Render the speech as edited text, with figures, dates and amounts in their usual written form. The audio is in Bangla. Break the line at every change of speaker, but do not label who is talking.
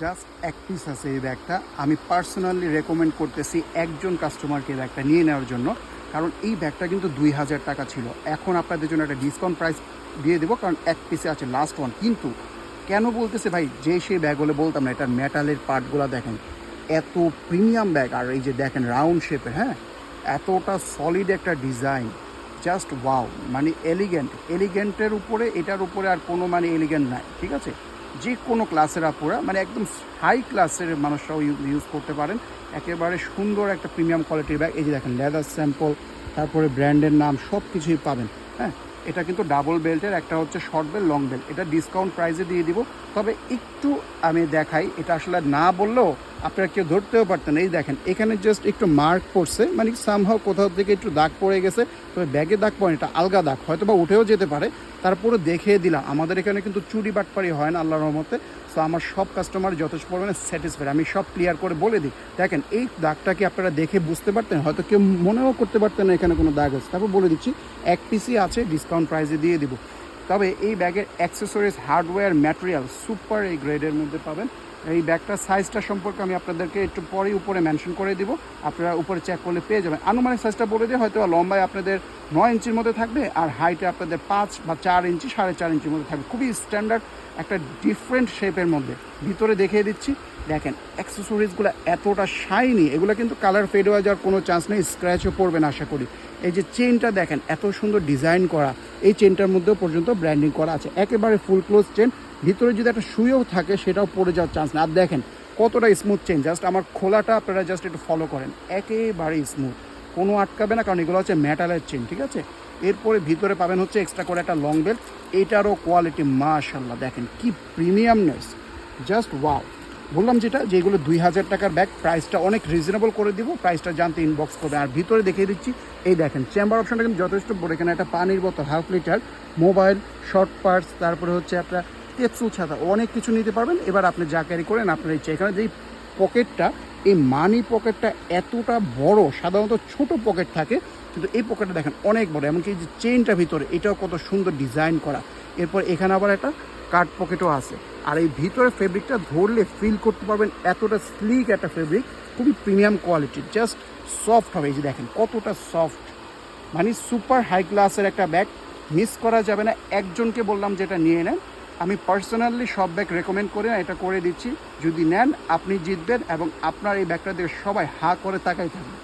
জাস্ট এক পিস আছে এই ব্যাগটা। আমি পার্সোনালি রেকমেন্ড করতেছি একজন কাস্টমারকে এই ব্যাগটা নিয়ে নেওয়ার জন্য, কারণ এই ব্যাগটা কিন্তু 2000 টাকা ছিল। এখন আপনাদের জন্য একটা ডিসকাউন্ট প্রাইস দিয়ে দেবো, কারণ এক পিসে আছে লাস্ট ওয়ান। কিন্তু কেন বলতেছে ভাই, যে সেই ব্যাগ হলে বলতাম না। এটার মেটালের পার্টগুলো দেখেন, এত প্রিমিয়াম ব্যাগ। আর এই যে দেখেন রাউন্ড শেপে, হ্যাঁ, এতটা সলিড একটা ডিজাইন, জাস্ট ওয়াও। মানে এলিগেন্টের উপরে, এটার উপরে আর কোনো মানে এলিগেন্ট নাই, ঠিক আছে। যে কোনো ক্লাসের আপুরা, মানে একদম হাই ক্লাসের মানুষরাও ইউজ করতে পারেন। একেবারে সুন্দর একটা প্রিমিয়াম কোয়ালিটির ব্যাগ। এই যে দেখেন লেদার স্যাম্পল, তারপরে ব্র্যান্ডের নাম, সব কিছুই পাবেন। হ্যাঁ, এটা কিন্তু ডাবল বেল্টের, একটা হচ্ছে শর্ট বেল্ট, লং বেল্ট। এটা ডিসকাউন্ট প্রাইসে দিয়ে দিব। তবে একটু আমি দেখাই, এটা আসলে না বললেও আপনারা কেউ ধরতেও পারতেন। এই দেখেন এখানে জাস্ট একটু মার্ক পড়ছে, মানে সামহাও কোথাও থেকে একটু দাগ পড়ে গেছে। তবে ব্যাগে দাগ পড়ে, এটা আলগা দাগ, হয়তো বা উঠেও যেতে পারে। তারপরে দেখিয়ে দিলাম, আমাদের এখানে কিন্তু চুরি বাটপারি হয় না আল্লাহর রহমতে। সো আমার সব কাস্টমার যথেষ্ট পরিমাণে স্যাটিসফাইড, আমি সব ক্লিয়ার করে বলে দিই। দেখেন এই দাগটা কি আপনারা দেখে বুঝতে পারতেন? হয়তো কেউ মনেও করতে পারতেন না এখানে কোনো দাগ আছে। তারপর বলে দিচ্ছি, এক পিসই আছে, ডিসকাউন্ট প্রাইসে দিয়ে দিব। তবে এই ব্যাগের অ্যাক্সেসরিজ, হার্ডওয়্যার, ম্যাটেরিয়াল সুপার এই গ্রেডের মধ্যে পাবেন। এই ব্যাগটার সাইজটা সম্পর্কে আমি আপনাদেরকে একটু পরেই উপরে মেনশন করে দিব, আপনারা উপরে চেক করলে পেয়ে যাবেন। আনুমানিক সাইজটা বলে দিয়ে, হয়তো লম্বায় আপনাদের 9 ইঞ্চির মধ্যে থাকবে, আর হাইটে আপনাদের 5 বা 4 ইঞ্চি, 4.5 ইঞ্চির মধ্যে থাকবে। খুবই স্ট্যান্ডার্ড একটা ডিফারেন্ট শেপের মধ্যে। ভিতরে দেখিয়ে দিচ্ছি, দেখেন অ্যাক্সেসরিজগুলো এতটা শাইনি, এগুলো কিন্তু কালার ফেড হয়ে যাওয়ার কোনো চান্স নেই, স্ক্র্যাচও পড়বে না আশা করি। এই যে চেনটা দেখেন, এত সুন্দর ডিজাইন করা, এই চেনটার মধ্যেও পর্যন্ত ব্র্যান্ডিং করা আছে, একেবারে ফুল ক্লোজ চেন। ভিতরে যদি একটা সুইও থাকে সেটাও পড়ে যাওয়ার চান্স না। আর দেখেন কতটা স্মুথ চেন, জাস্ট আমার খোলাটা আপনারা জাস্ট একটু ফলো করেন, একেবারেই স্মুথ, কোনো আটকাবে না, কারণ এগুলো হচ্ছে মেটালের চেন, ঠিক আছে। এরপরে ভিতরে পাবেন হচ্ছে এক্সট্রা করে একটা লং বেল্ট। এটারও কোয়ালিটি মাশাআল্লাহ, দেখেন কি প্রিমিয়ামনেস, জাস্ট ওয়াও। বললাম যেগুলো 2000 টাকার ব্যাগ, প্রাইসটা অনেক রিজনেবল করে দিব। প্রাইসটা জানতে ইনবক্স করবে। আর ভিতরে দেখিয়ে দিচ্ছি, এই দেখেন চেম্বার অপশনটা কিন্তু যথেষ্ট বড়। এখানে একটা পানির বোতল, half litre, mobile, short parts, তারপরে হচ্ছে একটা পেপসুল ছাতা, অনেক কিছু নিতে পারবেন। এবার আপনি যা ক্যারি করেন আপনার ইচ্ছা। এখানে যেই পকেটটা, এই মানি পকেটটা এতটা বড়, সাধারণত ছোট পকেট থাকে, কিন্তু এই পকেটটা দেখেন অনেক বড়। এমনকি এই যে চেইনটা ভিতরে, এটাও কত সুন্দর ডিজাইন করা। এরপর এখানে আবার একটা কার্ড পকেটও আছে। আর এই ভিতরে ফেব্রিকটা ধরলে ফিল করতে পারবেন এতটা স্লিক একটা ফেব্রিক, খুবই প্রিমিয়াম কোয়ালিটি, জাস্ট সফট হবে। এই যে দেখেন কতটা সফট, মানে সুপার হাই ক্লাসের একটা ব্যাগ, মিস করা যাবে না। একজনকে বললাম যেটা নিয়ে নেন, আমি পার্সোনালি সব ব্যাগ রেকমেন্ড করে না, এটা করে দিচ্ছি। যদি নেন আপনি জিতবেন, এবং আপনার এই ব্যাগটা দিয়ে সবাই হা করে তাকাই থাকবে।